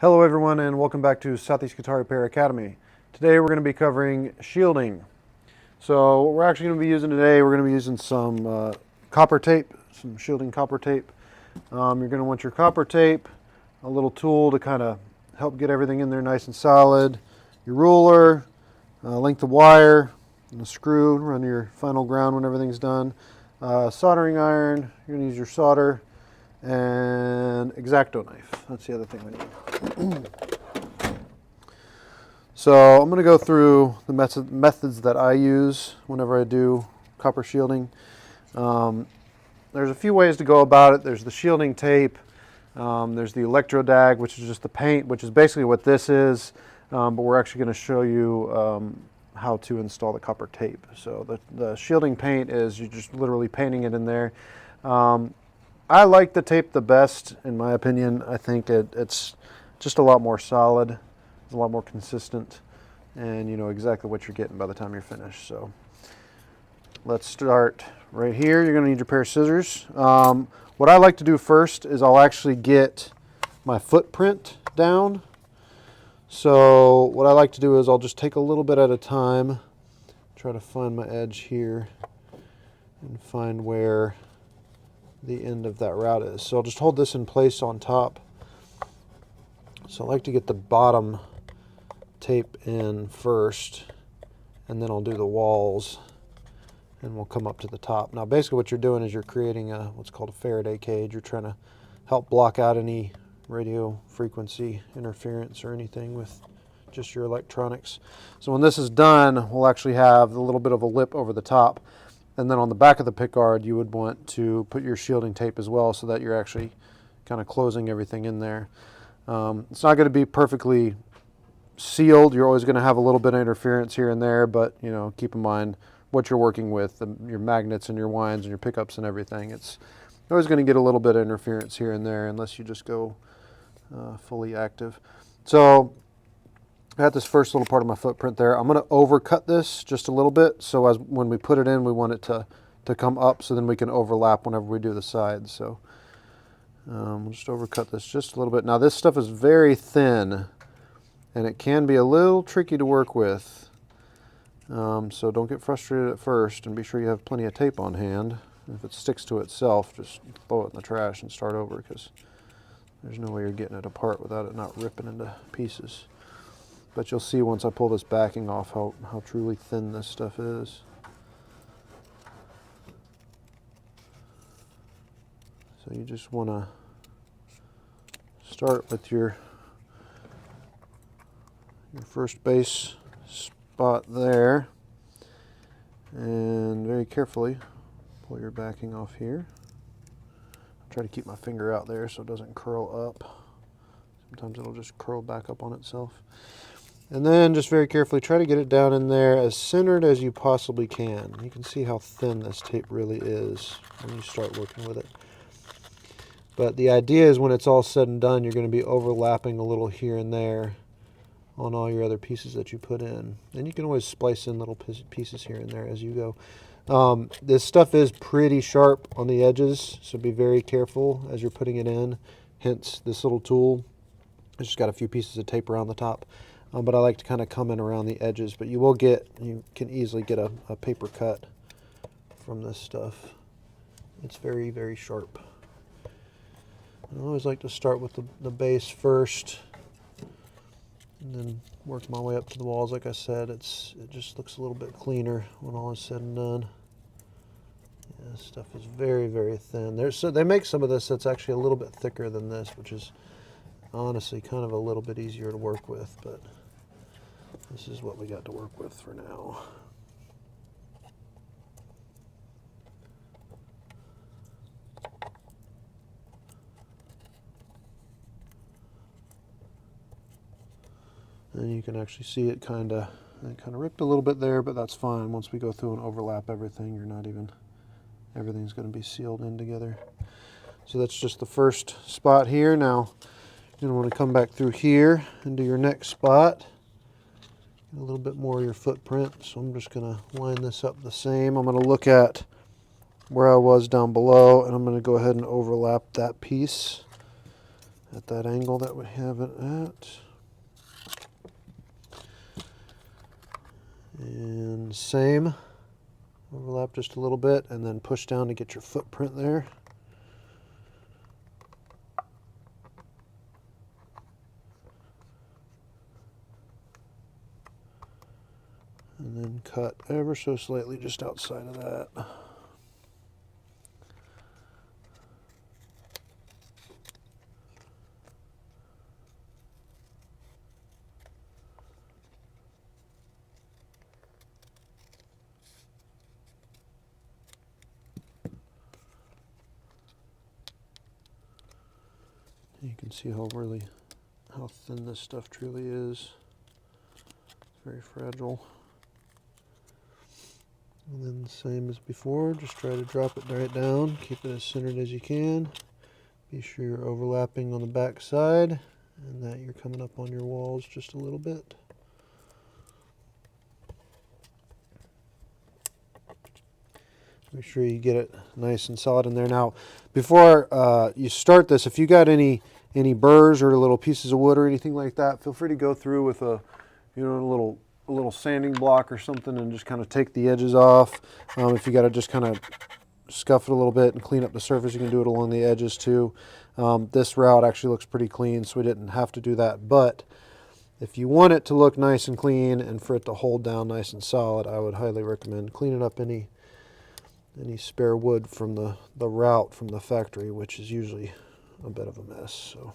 Hello everyone and welcome back to Southeast Guitar Repair Academy. Today we're going to be covering shielding. So what we're actually going to be using today, we're going to be using some copper tape, some shielding copper tape. You're going to want your copper tape, a little tool to kind of help get everything in there nice and solid, your ruler, length of wire, and a screw, run your final ground when everything's done, soldering iron, you're going to use your solder, and X-Acto knife. That's the other thing we need. So I'm going to go through the methods that I use whenever I do copper shielding. There's a few ways to go about it. There's the shielding tape. There's the electrodag, which is just the paint, which is basically what this is. But we're actually going to show you how to install the copper tape. So the shielding paint is you're just literally painting it in there. I like the tape the best, in my opinion. I think it's just a lot more solid, it's a lot more consistent, and you know exactly what you're getting by the time you're finished. So let's start right here. You're going to need your pair of scissors. What I like to do first is I'll actually get my footprint down. So what I like to do is I'll just take a little bit at a time, try to find my edge here, and find where the end of that route is. So I'll just hold this in place on top. So I like to get the bottom tape in first, and then I'll do the walls, and we'll come up to the top. Now basically what you're doing is you're creating what's called a Faraday cage. You're trying to help block out any radio frequency interference or anything with just your electronics. So when this is done, we'll actually have a little bit of a lip over the top. And then on the back of the pickguard, you would want to put your shielding tape as well so that you're actually kind of closing everything in there. It's not going to be perfectly sealed. You're always going to have a little bit of interference here and there, but you know, keep in mind what you're working with, your magnets and your winds and your pickups and everything. It's always going to get a little bit of interference here and there unless you just go fully active. So I got this first little part of my footprint there. I'm going to overcut this just a little bit, so as when we put it in, we want it to come up, so then we can overlap whenever we do the sides. So we'll just overcut this just a little bit. Now this stuff is very thin, and it can be a little tricky to work with. So don't get frustrated at first, and be sure you have plenty of tape on hand. If it sticks to itself, just throw it in the trash and start over, because there's no way you're getting it apart without it not ripping into pieces. But you'll see once I pull this backing off how truly thin this stuff is. So you just want to start with your first base spot there, and very carefully pull your backing off here. Try to keep my finger out there so it doesn't curl up. Sometimes it'll just curl back up on itself. And then just very carefully try to get it down in there as centered as you possibly can. You can see how thin this tape really is when you start working with it. But the idea is when it's all said and done, you're going to be overlapping a little here and there on all your other pieces that you put in. And you can always splice in little pieces here and there as you go. This stuff is pretty sharp on the edges, so be very careful as you're putting it in. Hence this little tool. It's just got a few pieces of tape around the top. But I like to kind of come in around the edges, but you can easily get a paper cut from this stuff. It's very, very sharp. I always like to start with the base first, and then work my way up to the walls. Like I said, it just looks a little bit cleaner when all is said and done. Yeah, this stuff is very, very thin. So they make some of this that's actually a little bit thicker than this, which is honestly kind of a little bit easier to work with, but this is what we got to work with for now. And you can actually see it kind of ripped a little bit there, but that's fine. Once we go through and overlap everything, everything's going to be sealed in together. So that's just the first spot here. Now you're going to want to come back through here and do your next spot. A little bit more of your footprint, so I'm just going to line this up the same. I'm going to look at where I was down below, and I'm going to go ahead and overlap that piece at that angle that we have it at. And same, overlap just a little bit and then push down to get your footprint there. And then cut ever so slightly just outside of that. You can see how thin this stuff truly is. It's very fragile. And then the same as before, just try to drop it right down, keep it as centered as you can. Be sure you're overlapping on the back side and that you're coming up on your walls just a little bit. Make sure you get it nice and solid in there. Now, before you start this, if you got any burrs or little pieces of wood or anything like that, feel free to go through with a little sanding block or something and just kind of take the edges off. If you got to just kind of scuff it a little bit and clean up the surface, you can do it along the edges too. This route actually looks pretty clean, so we didn't have to do that. But if you want it to look nice and clean and for it to hold down nice and solid, I would highly recommend cleaning up any spare wood from the route from the factory, which is usually a bit of a mess. So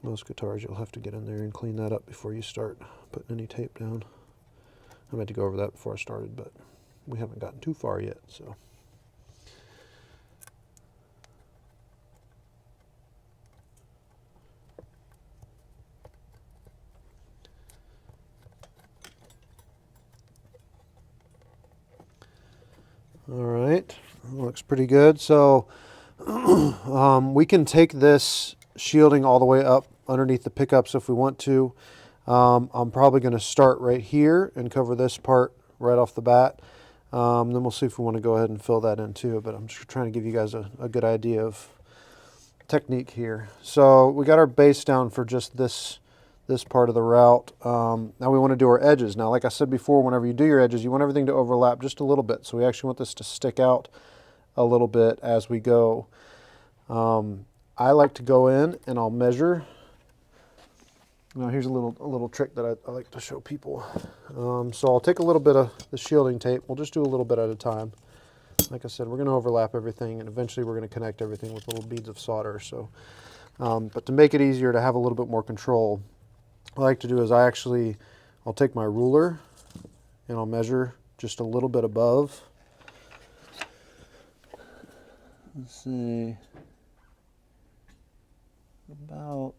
most guitars you'll have to get in there and clean that up before you start putting any tape down. I meant to go over that before I started, but we haven't gotten too far yet. So all right, looks pretty good. So we can take this shielding all the way up underneath the pickups if we want to. I'm probably going to start right here and cover this part right off the bat. Then we'll see if we want to go ahead and fill that in too, but I'm just trying to give you guys a good idea of technique here. So we got our base down for just this part of the route. Now we want to do our edges. Now, like I said before, whenever you do your edges, you want everything to overlap just a little bit. So we actually want this to stick out a little bit as we go. I like to go in and I'll measure. Now here's a little trick that I like to show people. So I'll take a little bit of the shielding tape. We'll just do a little bit at a time. Like I said, we're going to overlap everything, and eventually we're going to connect everything with little beads of solder. So, but to make it easier to have a little bit more control, what I like to do is I'll take my ruler and I'll measure just a little bit above. Let's see, about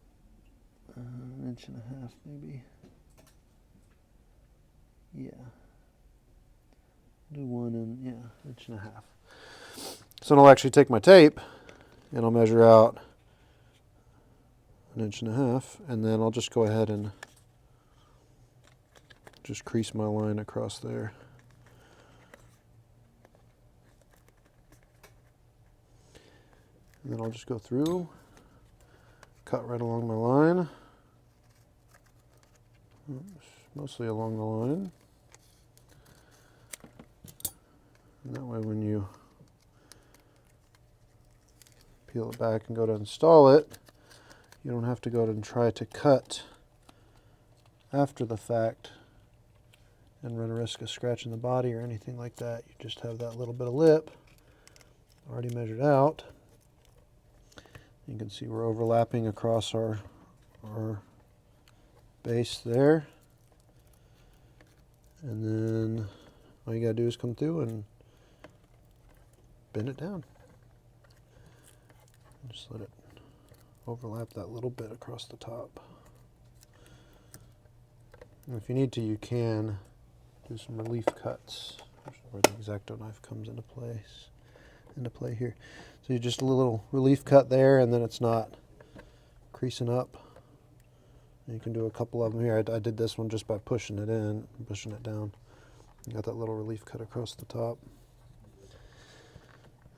an inch and a half maybe. Yeah. Do one and inch and a half. So then I'll actually take my tape and I'll measure out an inch and a half, and then I'll just go ahead and just crease my line across there. And then I'll just go through, cut right along my line. Mostly along the line. And that way when you peel it back and go to install it, you don't have to go and try to cut after the fact and run a risk of scratching the body or anything like that. You just have that little bit of lip already measured out. You can see we're overlapping across our base there. And then all you gotta do is come through and bend it down. Just let it overlap that little bit across the top. And if you need to, you can do some relief cuts, where the X-Acto knife comes into play here. So you just a little relief cut there, and then it's not creasing up. And you can do a couple of them here. I did this one just by pushing it in, pushing it down. You got that little relief cut across the top.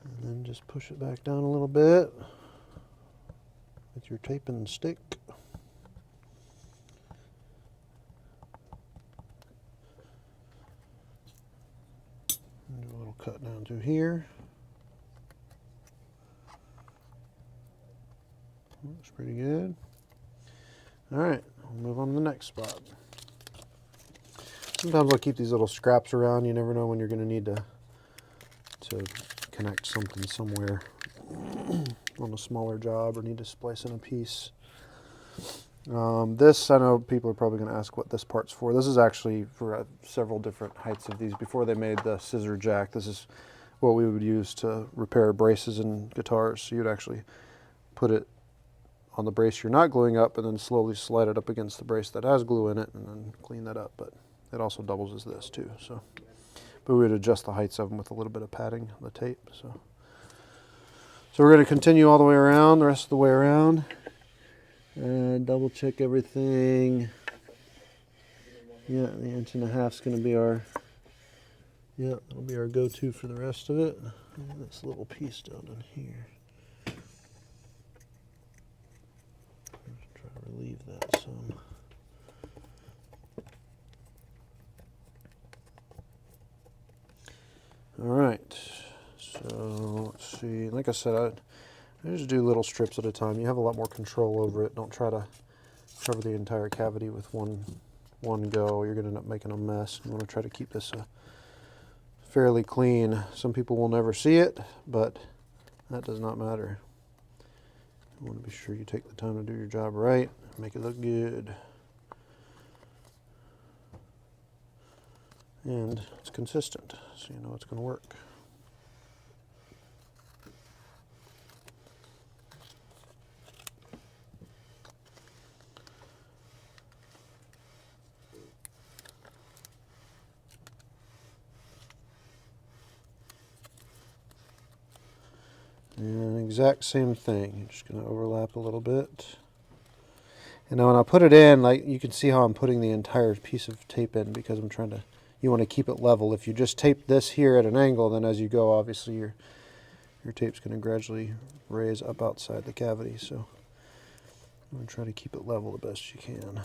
And then just push it back down a little bit. with your taping stick. And do a little cut down through here. Looks pretty good. All right, we'll move on to the next spot. Sometimes I'll keep these little scraps around. You never know when you're going to need to connect something somewhere on a smaller job or need to splice in a piece. This, I know people are probably going to ask what this part's for. This is actually for several different heights of these. Before they made the scissor jack, this is what we would use to repair braces in guitars. So you'd actually put it on the brace you're not gluing up and then slowly slide it up against the brace that has glue in it and then clean that up. But it also doubles as this too. But we would adjust the heights of them with a little bit of padding on the tape. So we're going to continue all the way around, the rest of the way around, and double check everything. Yeah, the 1.5 inch is going to be our, yeah, that'll be our go-to for the rest of it. And this little piece down in here. Try to relieve that some. All right, so let's see. Like I said, I just do little strips at a time. You have a lot more control over it. Don't try to cover the entire cavity with one go. You're going to end up making a mess. You want to try to keep this fairly clean. Some people will never see it, but that does not matter. You want to be sure you take the time to do your job right, make it look good. And it's consistent, so you know it's going to work. And exact same thing, you're just going to overlap a little bit. And now when I put it in, like you can see how I'm putting the entire piece of tape in because I'm trying to, you want to keep it level. If you just tape this here at an angle, then as you go, obviously your tape's going to gradually raise up outside the cavity. So I'm going to try to keep it level the best you can.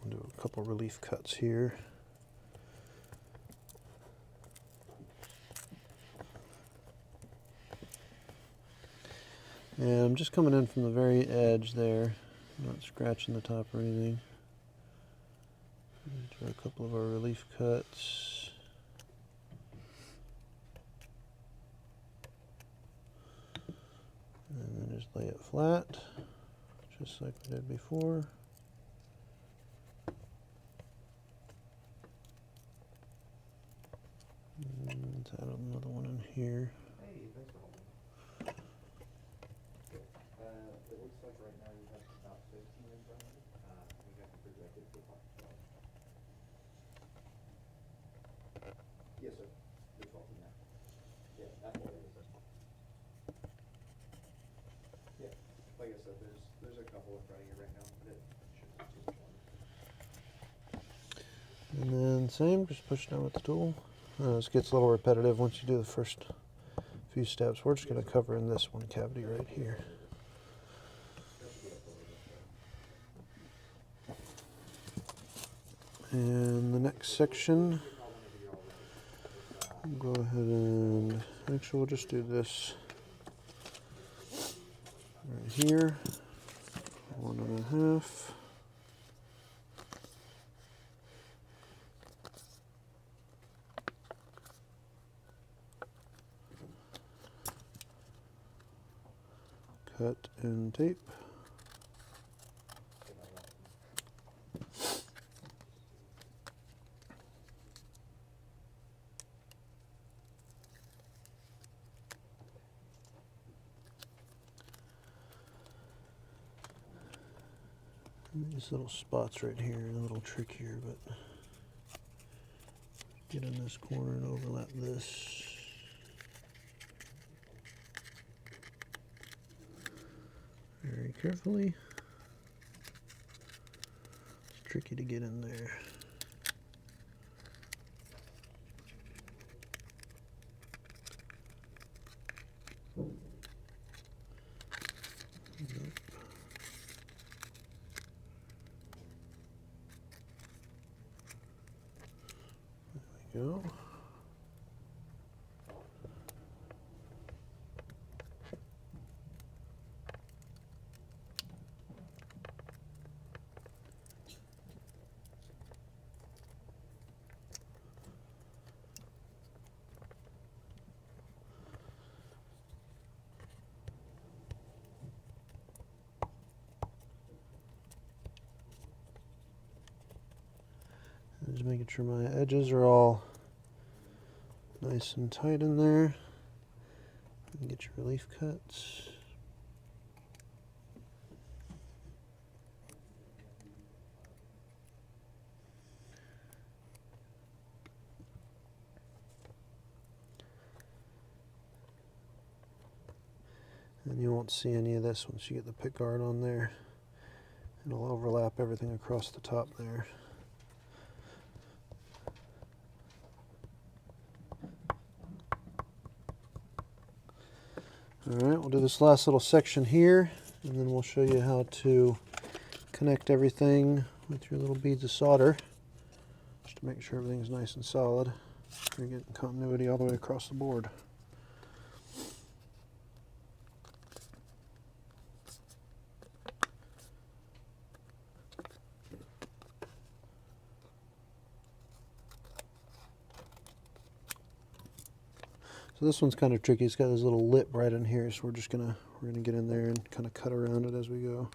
I'll do a couple relief cuts here. And I'm just coming in from the very edge there, not scratching the top or anything. Do a couple of our relief cuts. And then just lay it flat, just like we did before. And let's add another one in here. It looks like right now you have about 15 in front of you. We have to project it to about 12. Yes, sir. The 12 in there. Yeah, that's what it is. Yeah, like I said, there's a couple in front of you right now, but it shouldn't be too much longer. And then same, just push down with the tool. This gets a little repetitive once you do the first few steps. We're just going to cover in this one cavity right here. And the next section, go ahead and actually we'll just do this right here, 1.5. Cut and tape. These little spots right here are a little trickier, but get in this corner and overlap this. Very carefully. It's tricky to get in there. go. Just making sure my edges are all nice and tight in there. And get your relief cuts. And you won't see any of this once you get the pick guard on there. It'll overlap everything across the top there. Alright, we'll do this last little section here, and then we'll show you how to connect everything with your little beads of solder, just to make sure everything's nice and solid. You're getting continuity all the way across the board. So this one's kind of tricky. It's got this little lip right in here, so we're gonna get in there and kind of cut around it as we go.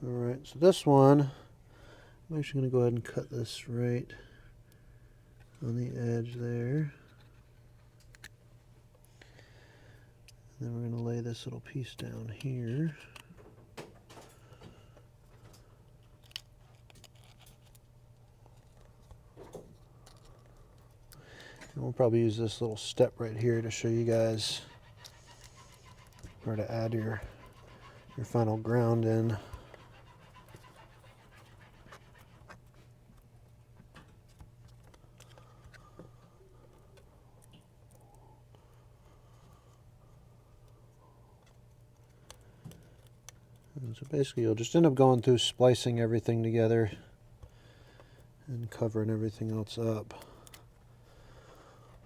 Alright, so this one, I'm actually going to go ahead and cut this right on the edge there. And then we're going to lay this little piece down here. And we'll probably use this little step right here to show you guys where to add your final ground in. And so basically you'll just end up going through splicing everything together and covering everything else up.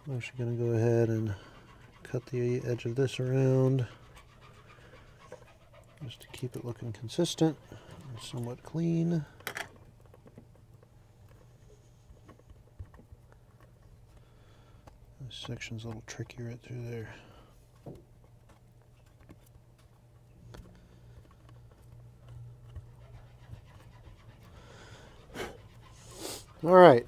I'm actually going to go ahead and cut the edge of this around just to keep it looking consistent and somewhat clean. This section's a little tricky right through there. All right,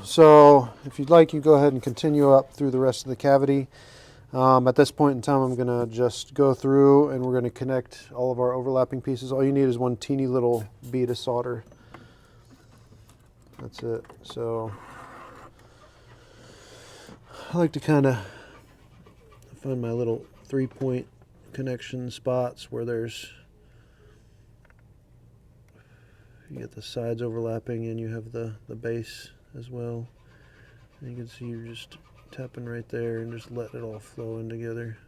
so if you'd like, you go ahead and continue up through the rest of the cavity. At this point in time, I'm going to just go through and we're going to connect all of our overlapping pieces. All you need is one teeny little bead of solder. That's it. So I like to kind of find my little 3-point connection spots where you get the sides overlapping and you have the base as well. And you can see you're just tapping right there and just let it all flow in together.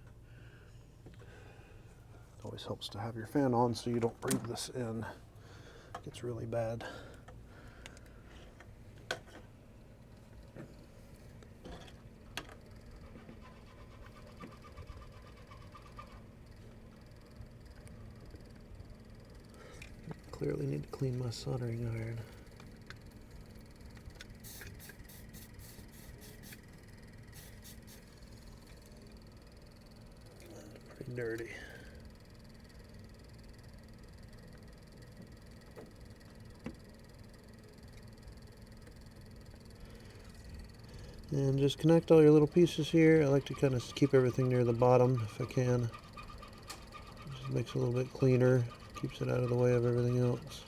Always helps to have your fan on so you don't breathe this in. It gets really bad. Clearly need to clean my soldering iron. Pretty dirty. And just connect all your little pieces here. I like to kind of keep everything near the bottom if I can. Just makes it a little bit cleaner, keeps it out of the way of everything else.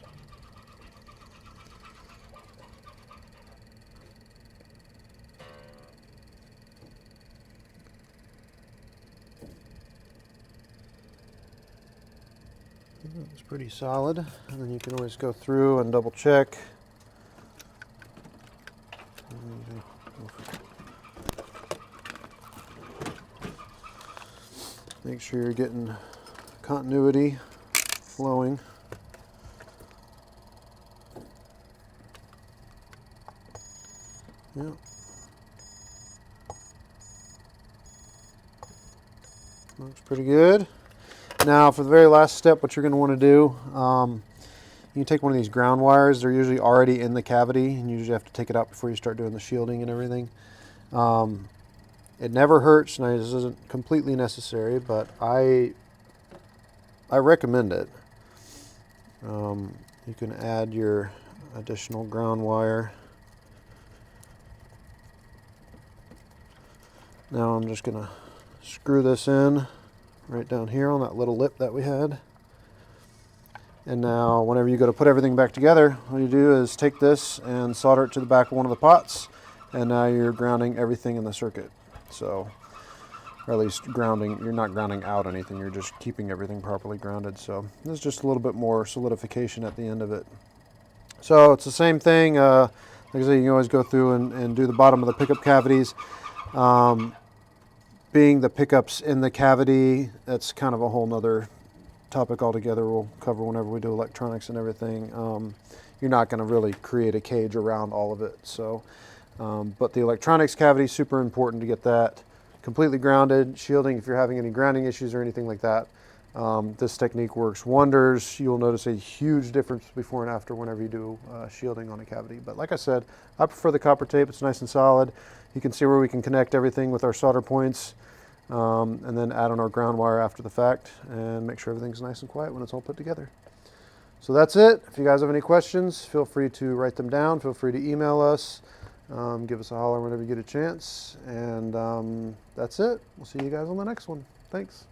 It's pretty solid, and then you can always go through and double check. Make sure you're getting continuity flowing. Yep. Looks pretty good. Now for the very last step, what you're going to want to do, you can take one of these ground wires. They're usually already in the cavity, and you usually have to take it out before you start doing the shielding and everything. It never hurts, and this isn't completely necessary, but I recommend it. You can add your additional ground wire. Now I'm just going to screw this in right down here on that little lip that we had. And now whenever you go to put everything back together, all you do is take this and solder it to the back of one of the pots, and now you're grounding everything in the circuit. So, or at least grounding, you're not grounding out anything, you're just keeping everything properly grounded. So there's just a little bit more solidification at the end of it. So it's the same thing. Like I said, you can always go through and do the bottom of the pickup cavities. Being the pickups in the cavity, that's kind of a whole nother topic altogether. We'll cover whenever we do electronics and everything. You're not going to really create a cage around all of it. So, but the electronics cavity is super important to get that completely grounded. Shielding, if you're having any grounding issues or anything like that, this technique works wonders. You'll notice a huge difference before and after whenever you do shielding on a cavity. But like I said, I prefer the copper tape. It's nice and solid. You can see where we can connect everything with our solder points, and then add on our ground wire after the fact and make sure everything's nice and quiet when it's all put together. So that's it. If you guys have any questions, feel free to write them down. Feel free to email us. Give us a holler whenever you get a chance. And that's it. We'll see you guys on the next one. Thanks.